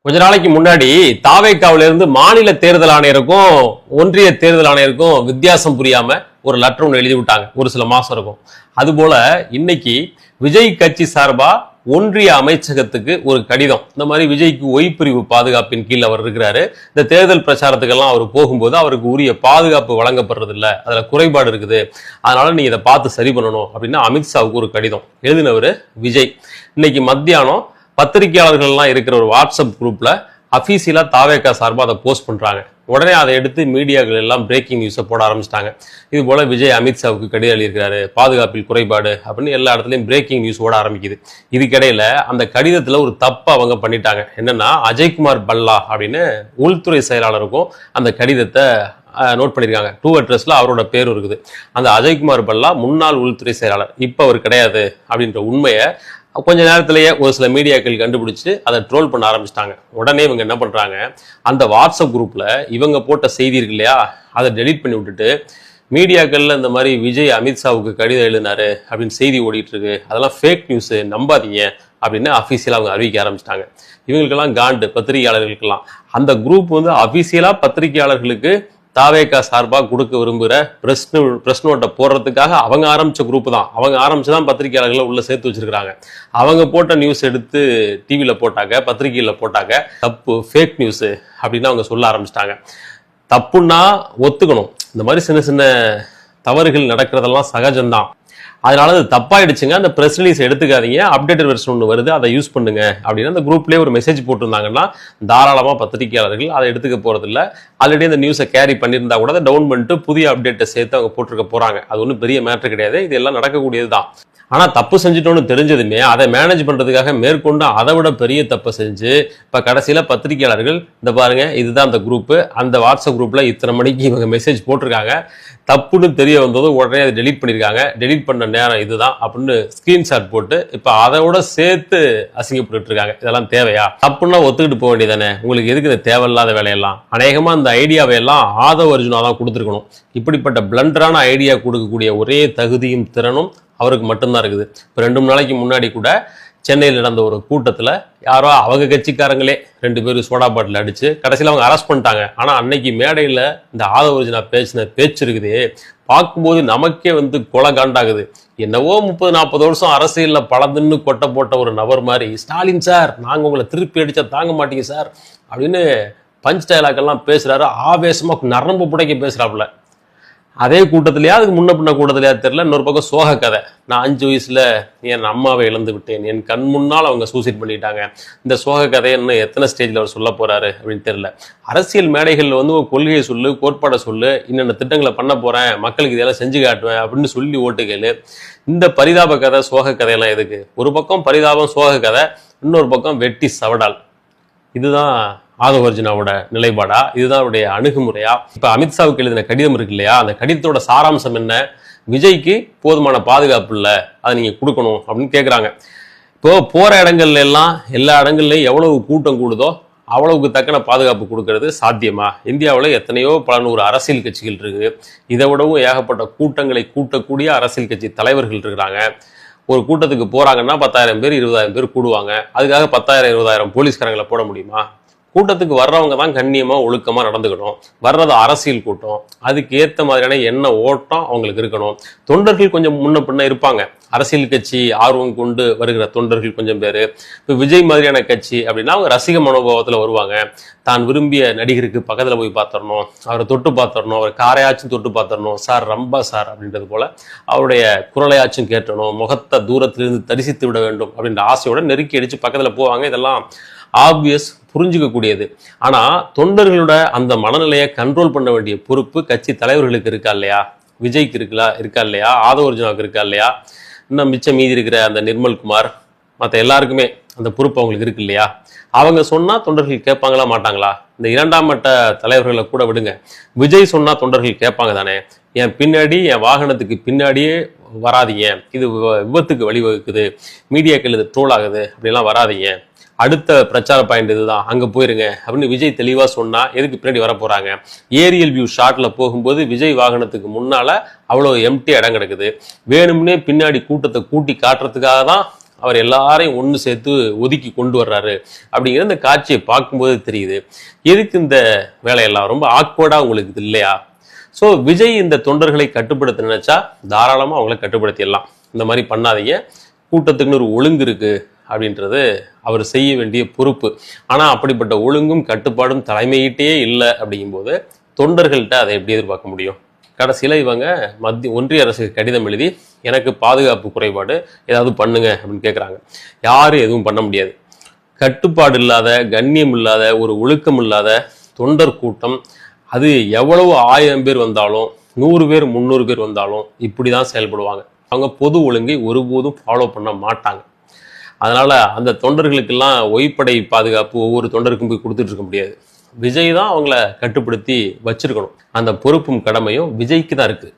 கொஞ்ச நாளைக்கு முன்னாடி தாவேக்காவில இருந்து மாநில தேர்தல் ஆணையருக்கும் ஒன்றிய தேர்தல் ஆணையருக்கும் வித்தியாசம் புரியாம ஒரு லெட்டர் ஒன்று எழுதி விட்டாங்க. ஒரு சில மாசம் இருக்கும். அதுபோல இன்னைக்கு விஜய் கட்சி சார்பா ஒன்றிய அமைச்சகத்துக்கு ஒரு கடிதம். இந்த மாதிரி விஜய்க்கு ஒய்பிரிவு பாதுகாப்பின் கீழ் அவர் இருக்கிறாரு. இந்த தேர்தல் பிரச்சாரத்துக்கெல்லாம் அவர் போகும்போது அவருக்கு உரிய பாதுகாப்பு வழங்கப்படுறது இல்லை, அதுல குறைபாடு இருக்குது, அதனால நீங்க இதை பார்த்து சரி பண்ணணும் அப்படின்னு அமித்ஷாவுக்கு ஒரு கடிதம் எழுதினவர் விஜய். இன்னைக்கு மத்தியானம் பத்திரிகையாளர்கள்லாம் இருக்கிற ஒரு வாட்ஸ்அப் குரூப்ல அபிஷியலா தாவேக்கா சார்பா அதை போஸ்ட் பண்றாங்க. உடனே அதை எடுத்து மீடியாக்கள் எல்லாம் பிரேக்கிங் நியூஸை போட ஆரம்பிச்சிட்டாங்க. இது போல விஜய் அமித்ஷாவுக்கு கடிதம் எழுதியிருக்கிறாரு, பாதுகாப்பில் குறைபாடு அப்படின்னு எல்லா இடத்துலையும் பிரேக்கிங் நியூஸ் ஓட ஆரம்பிக்குது. இதுக்கிடையில அந்த கடிதத்துல ஒரு தப்பு அவங்க பண்ணிட்டாங்க. என்னன்னா, அஜய்குமார் பல்லா அப்படின்னு உள்துறை செயலாளருக்கும் அந்த கடிதத்தை நோட் பண்ணியிருக்காங்க. டூ அட்ரஸ்ல அவரோட பேரும் இருக்குது. அந்த அஜய்குமார் பல்லா முன்னாள் உள்துறை செயலாளர், இப்ப அவர் கிடையாது அப்படின்ற உண்மையை கொஞ்ச நேரத்திலேயே ஒரு சில மீடியாக்கள் கண்டுபிடிச்சு அதை ட்ரோல் பண்ண ஆரம்பிச்சிட்டாங்க. உடனே இவங்க என்ன பண்றாங்க, அந்த வாட்ஸ்அப் குரூப்ல இவங்க போட்ட செய்தி இருக்கு இல்லையா, அதை டெலீட் பண்ணி விட்டுட்டு மீடியாக்கள்ல இந்த மாதிரி விஜய் அமித்ஷாவுக்கு கடிதம் எழுதினாரு அப்படின்னு செய்தி ஓடிட்டு இருக்கு, அதெல்லாம் ஃபேக் நியூஸ், நம்பாதீங்க அப்படின்னு அபிஷியலா அவங்க அறிவிக்க ஆரம்பிச்சிட்டாங்க. இவங்களுக்கெல்லாம் காண்டு, பத்திரிகையாளர்களுக்கெல்லாம். அந்த குரூப் அபிஷியலா பத்திரிகையாளர்களுக்கு தாவேக்கா சார்பா கொடுக்க விரும்புகிற பிரஸ் நோட்டை போடுறதுக்காக அவங்க ஆரம்பிச்ச குரூப் தான். அவங்க ஆரம்பிச்சுதான் பத்திரிகையாளர்களை உள்ள சேர்த்து வச்சிருக்காங்க. அவங்க போட்ட நியூஸ் எடுத்து டிவியில போட்டாங்க, பத்திரிகையில போட்டாங்க, தப்பு, ஃபேக் நியூஸ் அப்படின்னு அவங்க சொல்ல ஆரம்பிச்சிட்டாங்க. தப்புன்னா ஒத்துக்கணும். இந்த மாதிரி சின்ன சின்ன தவறுகள் நடக்கிறதெல்லாம் சகஜம்தான். அதனால அது தப்பாயிடுச்சுங்க, அந்த பிரஸ் ரிலீஸ் எடுத்துக்காதீங்க, அப்டேட்டட் வெர்ஷன் ஒன்று வருது, அதை யூஸ் பண்ணுங்க அப்படின்னு அந்த குரூப்லேயே ஒரு மெசேஜ் போட்டிருந்தாங்கன்னா தாராளமாக பத்திரிகையாளர்கள் அதை எடுத்துக்க போறது இல்லை. ஆல்ரெடி அந்த நியூஸை கேரி பண்ணியிருந்தா கூட அதை டவுன் பண்ணிட்டு புதிய அப்டேட்டை சேர்த்து அவங்க போட்டிருக்க போறாங்க. அது ஒன்றும் பெரிய மேட்டர் கிடையாது, இது எல்லாம் நடக்கக்கூடியது தான். ஆனா தப்பு செஞ்சுட்டோன்னு தெரிஞ்சதுமே அதை மேனேஜ் பண்றதுக்காக மேற்கொண்டு அதை விட பெரிய தப்பை செஞ்சு இப்ப கடைசியில பத்திரிகையாளர்கள் இந்த பாருங்க, இதுதான் அந்த குரூப், அந்த வாட்ஸ்அப் குரூப்ல இத்தனை மணிக்கு இவங்க மெசேஜ் போட்டிருக்காங்க, தப்புன்னு தெரிய வந்தது உடனே அதை டெலீட் பண்ணிருக்காங்க, டெலீட் பண்ண நேரம் இதுதான் அப்படின்னு ஸ்கிரீன்ஷாட் போட்டு இப்ப அதோட சேர்த்து அசிங்கப்பட்டு இருக்காங்க. இதெல்லாம் தேவையா? தப்புன்னா ஒத்துக்கிட்டு போக வேண்டியதானே, உங்களுக்கு எதுக்கு இந்த தேவையில்லாத வேலையெல்லாம்? அநேகமா அந்த ஐடியாவை எல்லாம் ஆதவ அர்ஜுனா தான் கொடுத்துருக்கணும். இப்படிப்பட்ட பிளண்டரான ஐடியா கொடுக்கக்கூடிய ஒரே தகுதியும் திறனும் அவருக்கு மட்டும்தான் இருக்குது. இப்போ 2 நாளைக்கு முன்னாடி கூட சென்னையில் நடந்த ஒரு கூட்டத்தில் யாரோ அவங்க கட்சிக்காரங்களே 2 பேரும் சோடா பாட்டில் அடிச்சு கடைசியில் அவங்க அரெஸ்ட் பண்ணிட்டாங்க. ஆனால் அன்னைக்கு மேடையில் இந்த ஆதவ அர்ஜுனா பேசின பேச்சு இருக்குதே, பார்க்கும்போது நமக்கே கொலை காண்டாகுது. என்னவோ 30-40 வருஷம் அரசியலில் பலதுன்னு கொட்டை போட்ட ஒரு நபர் மாதிரி, ஸ்டாலின் சார் நாங்கள் உங்களை திருப்பி அடிச்சா தாங்க மாட்டீங்க சார் அப்படின்னு பஞ்ச் டயலாக்கெல்லாம் பேசுறாரு. ஆவேசமாக நரம்பு புடைக்க பேசுறாப்புல. அதே கூட்டத்திலேயா, அதுக்கு முன்ன பின்ன கூட்டத்திலேயா தெரியல, இன்னொரு பக்கம் சோக கதை. நான் 5 வயசுல என் அம்மாவை இழந்து விட்டேன், என் கண் முன்னால் அவங்க சூசைட் பண்ணிட்டாங்க. இந்த சோக கதையை இன்னும் எத்தனை ஸ்டேஜ்ல அவர் சொல்ல போறாரு அப்படின்னு தெரியல. அரசியல் மேடைகள்ல ஒரு கொள்கையை சொல்லு, கோட்பாடை சொல்லு, இன்னென்ன திட்டங்களை பண்ண போறேன், மக்களுக்கு இதெல்லாம் செஞ்சு காட்டுவேன் அப்படின்னு சொல்லி ஓட்டு கேளு. இந்த பரிதாப கதை, சோக கதையெல்லாம் எதுக்கு? ஒரு பக்கம் பரிதாபம், சோக கதை, இன்னொரு பக்கம் வெட்டி சவடால். இதுதான் ஆதவ அர்ஜுனாவோட நிலைப்பாடா? இதுதான் அவருடைய அணுகுமுறையா? இப்ப அமித்ஷாவுக்கு எழுதின கடிதம் இருக்கு இல்லையா, அந்த கடிதத்தோட சாராம்சம் என்ன? விஜய்க்கு போதுமான பாதுகாப்பு இல்லை, அதை நீங்க கொடுக்கணும் அப்படின்னு கேட்குறாங்க. இப்போ போற இடங்கள்ல எல்லாம் எல்லா இடங்கள்லயும் எவ்வளவு கூட்டம் கூடுதோ அவ்வளவுக்கு தக்கன பாதுகாப்பு கொடுக்கறது சாத்தியமா? இந்தியாவில் எத்தனையோ பல நூறு அரசியல் கட்சிகள் இருக்கு. இதை விடவும் ஏகப்பட்ட கூட்டங்களை கூட்டக்கூடிய அரசியல் கட்சி தலைவர்கள் இருக்கிறாங்க. ஒரு கூட்டத்துக்கு போறாங்கன்னா 10,000 பேர் 20,000 பேர் கூடுவாங்க. அதுக்காக 10,000-20,000 போலீஸ்காரங்களை போட முடியுமா? கூட்டத்துக்கு வர்றவங்க தான் கண்ணியமா ஒழுக்கமா நடந்துக்கணும். வர்றது அரசியல் கூட்டம், அதுக்கு ஏற்ற மாதிரியான என்ன ஓட்டம் அவங்களுக்கு இருக்கணும். தொண்டர்கள் கொஞ்சம் முன்ன பின்ன இருப்பாங்க. அரசியல் கட்சி ஆர்வம் கொண்டு வருகிற தொண்டர்கள் கொஞ்சம் பேரு. இப்போ விஜய் மாதிரியான கட்சி அப்படின்னா அவங்க ரசிக மனோபாவத்துல வருவாங்க. தான் விரும்பிய நடிகருக்கு பக்கத்துல போய் பார்த்துடணும், அவரை தொட்டு பார்த்துடணும், அவர் காரையாச்சும் தொட்டு பார்த்துடணும், சார் ரம்பா சார் அப்படின்றது போல அவருடைய குரலையாச்சும் கேட்டணும், முகத்தை தூரத்திலிருந்து தரிசித்து விட வேண்டும் அப்படின்ற ஆசையோட நெருக்கி அடிச்சு பக்கத்துல போவாங்க. இதெல்லாம் ஆப்வியஸ், புரிஞ்சுக்க கூடியது. ஆனா தொண்டர்களோட அந்த மனநிலையை கண்ட்ரோல் பண்ண வேண்டிய பொறுப்பு கட்சி தலைவர்களுக்கு இருக்கா இல்லையா? விஜய்க்கு இருக்கா இல்லையா? ஆதவ அர்ஜுனாவுக்கு இருக்கா இல்லையா? இன்னும் மிச்சம் மீதி இருக்கிற அந்த நிர்மல்குமார், மற்ற எல்லாருக்குமே அந்த பொறுப்பு அவங்களுக்கு இருக்கு இல்லையா? அவங்க சொன்னா தொண்டர்கள் கேட்பாங்களா மாட்டாங்களா? இந்த 2ஆம் மட்ட தலைவர்களை கூட விடுங்க, விஜய் சொன்னா தொண்டர்கள் கேட்பாங்க தானே? என் பின்னாடி, என் வாகனத்துக்கு பின்னாடியே வராதிங்க, இது விபத்துக்கு வழிவகுக்குது, மீடியாக்கள் இது ட்ரோல் ஆகுது அப்படிலாம் வராதிங்க, அடுத்த பிரச்சார பாயிண்ட் இதுதான், அங்க போயிருங்க அப்படின்னு விஜய் தெளிவா சொன்னா எதுக்கு பின்னாடி வர போறாங்க? ஏரியல் வியூ ஷாட்ல போகும்போது விஜய் வாகனத்துக்கு முன்னால அவ்வளவு எம்டி இடம் கிடக்குது. வேணும்னே பின்னாடி கூட்டத்தை கூட்டி காட்டுறதுக்காக தான் அவர் எல்லாரையும் ஒன்று சேர்த்து ஒதுக்கி கொண்டு வர்றாரு அப்படிங்கிற இந்த காட்சியை பார்க்கும்போது தெரியுது. எதுக்கு இந்த வேலையெல்லாம் ரொம்ப ஆக்வர்டாக உங்களுக்கு இது இல்லையா? ஸோ விஜய் இந்த தொண்டர்களை கட்டுப்படுத்த நினைச்சா தாராளமாக அவங்கள கட்டுப்படுத்திடலாம். இந்த மாதிரி பண்ணாதீங்க, கூட்டத்துக்குன்னு ஒரு ஒழுங்கு இருக்கு அப்படின்றது அவர் செய்ய வேண்டிய பொறுப்பு. ஆனால் அப்படிப்பட்ட ஒழுங்கும் கட்டுப்பாடும் தலைமையிட்டே இல்லை அப்படிங்கும்போது தொண்டர்கள்ட்ட அதை எப்படி எதிர்பார்க்க முடியும்? கடைசியில் இவங்க ஒன்றிய அரசுக்கு கடிதம் எழுதி எனக்கு பாதுகாப்பு குறைபாடு ஏதாவது பண்ணுங்க அப்படின்னு கேட்குறாங்க. யாரும் எதுவும் பண்ண முடியாது. கட்டுப்பாடு இல்லாத, கண்ணியம் இல்லாத, ஒரு ஒழுக்கம் இல்லாத தொண்டர் கூட்டம், அது எவ்வளவு 1000 பேர் வந்தாலும் 100 பேர் 300 பேர் வந்தாலும் இப்படி தான் செயல்படுவாங்க. அவங்க பொது ஒழுங்கை ஒருபோதும் ஃபாலோ பண்ண மாட்டாங்க. அதனால அந்த தொண்டர்களுக்கெல்லாம் ஒய்ப்படை பாதுகாப்பு ஒவ்வொரு தொண்டருக்கும் போய் கொடுத்துட்டு இருக்க முடியாது. விஜய் தான் அவங்கள கட்டுப்படுத்தி வச்சிருக்கணும். அந்த பொறுப்பும் கடமையும் விஜய்க்கு தான் இருக்கு.